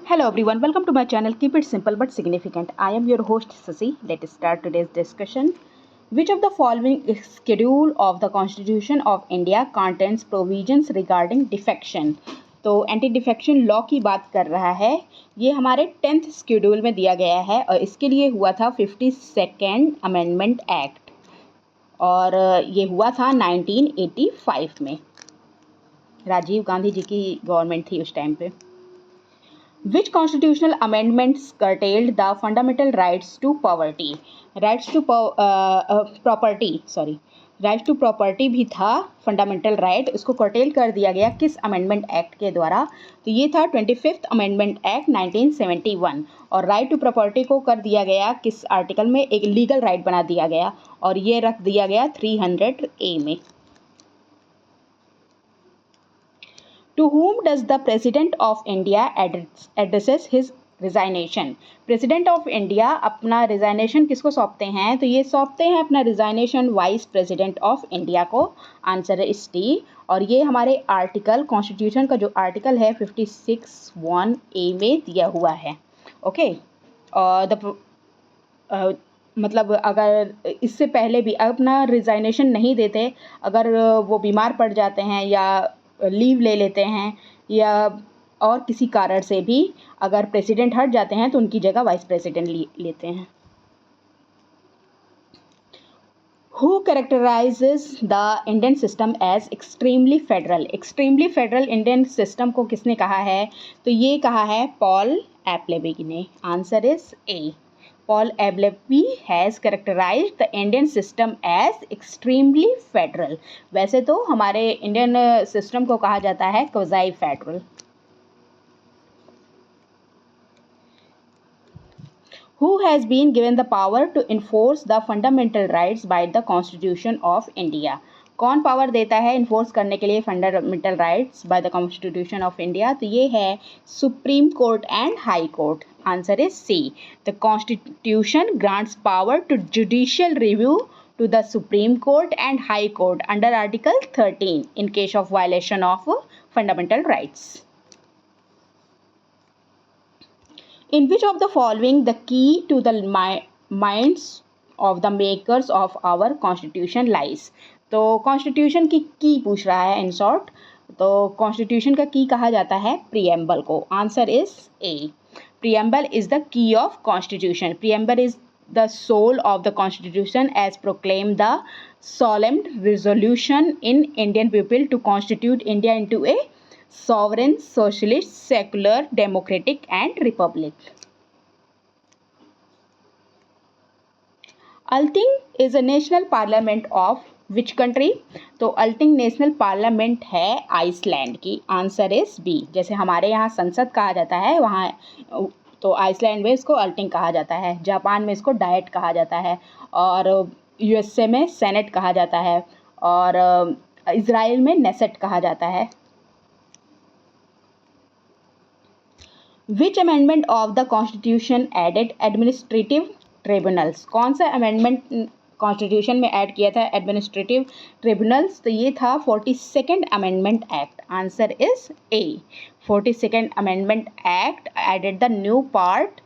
Hello everyone, welcome to my channel. Keep it simple but significant. I am your host Sasi. Let's start today's discussion. Which of the following schedule of the Constitution of India contains provisions regarding defection? तो anti defection law की बात कर रहा है. ये हमारे 10th schedule में दिया गया है और इसके लिए हुआ था 52nd अमेंडमेंट एक्ट और ये हुआ था 1985 में. राजीव गांधी जी की गवर्नमेंट थी उस टाइम पे. Which constitutional amendments curtailed the fundamental rights to property? Rights to property भी था फंडामेंटल राइट, उसको कर्टेल कर दिया गया किस अमेंडमेंट एक्ट के द्वारा? तो ये था 25th अमेंडमेंट एक्ट 1971 और राइट टू प्रॉपर्टी को कर दिया गया किस आर्टिकल में? एक लीगल राइट बना दिया गया और ये रख दिया गया 300A में. To whom does the President of India addresses his resignation? President of India अपना रिजाइनेशन किसको सौंपते हैं? तो ये सौंपते हैं अपना resignation vice president of India को. आंसर है डी. और ये हमारे आर्टिकल कॉन्स्टिट्यूशन का जो आर्टिकल है 56(1)(a) में दिया हुआ है. ओके. मतलब अगर इससे पहले भी अपना रिजाइनेशन नहीं देते, अगर वो बीमार पड़ जाते हैं या लीव ले लेते हैं या और किसी कारण से भी अगर प्रेसिडेंट हट जाते हैं तो उनकी जगह वाइस प्रेसिडेंट लेते हैं. Who characterizes the Indian system as extremely federal? Extremely federal Indian system को किसने कहा है? तो ये कहा है पॉल एप्लेबी ने. Answer is A. Paul Ableby has characterized the Indian system as extremely federal. वैसे तो हमारे इंडियन सिस्टम को कहा जाता है quasi federal. Who has been given the power to enforce the fundamental rights by the Constitution of India? कौन power देता है इन्फोर्स करने के लिए fundamental rights by the constitution of India? तो ये है Supreme Court and High Court. Answer is C. The constitution grants power to judicial review to the Supreme Court and High Court under Article 13 in case of violation of fundamental rights. In which of the following the key to the minds of the makers of our constitution lies? तो constitution की पूछ रहा है in short. तो constitution का की कहा जाता है प्रीएम्बल को. Answer is A. Preamble is the key of constitution. Preamble is the soul of the constitution as proclaimed the solemn resolution in Indian people to constitute India into a sovereign, socialist, secular, democratic and republic. Althing is a national parliament of which country? तो Althing national parliament है Iceland की. Answer is B. जैसे हमारे यहाँ संसद कहा जाता है, वहाँ तो आइसलैंड में इसको अल्टिंग कहा जाता है. जापान में इसको डायट कहा जाता है और यूएसए में सेनेट कहा जाता है और इजराइल में नेसेट कहा जाता है. Which amendment of the constitution added administrative tribunals? कौन सा अमेंडमेंट कॉन्स्टिट्यूशन में ऐड किया था एडमिनिस्ट्रेटिव ट्रिब्यूनल्स? तो ये था 42nd amendment act. Answer is A. 42nd amendment act added the new part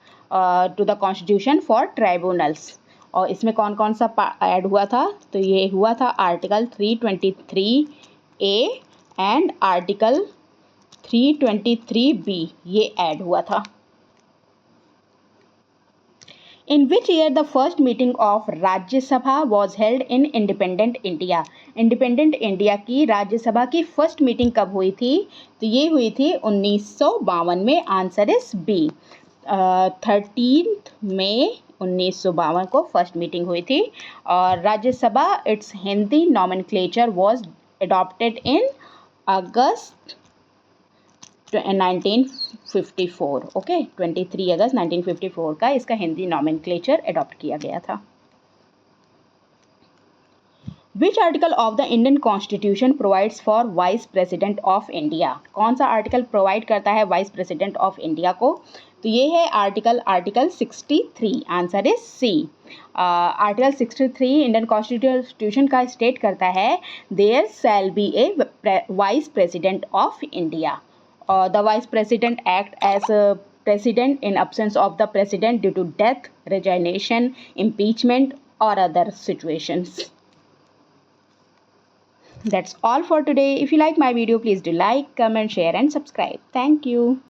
to the constitution for tribunals. और इसमें कौन कौन सा ऐड हुआ था? तो ये हुआ था article 323A and article 323B. ये ऐड हुआ था. In which year the first meeting of Rajya Sabha was held in independent India? Independent India की राज्यसभा की फर्स्ट मीटिंग कब हुई थी? तो ये हुई थी 1952 में. Answer is B. 13 मई 1952 को फर्स्ट मीटिंग हुई थी. और Rajya Sabha it's Hindi nomenclature was adopted in August 1954. Okay. 23 अगस्त 1954 का इसका हिंदी नॉमेनक्लेचर अडॉप्ट किया गया था. Which article of the Indian constitution provides for vice president of India? कौन सा आर्टिकल प्रोवाइड करता है वाइस प्रेसिडेंट ऑफ इंडिया को? तो ये है article 63. Answer is C. Article 63 Indian constitution का स्टेट करता है there shall be a vice president of India. The Vice President act as president in absence of the president due to death, resignation, impeachment, or other situations. That's all for today. If you like my video, please do like, comment, share, and subscribe. Thank you.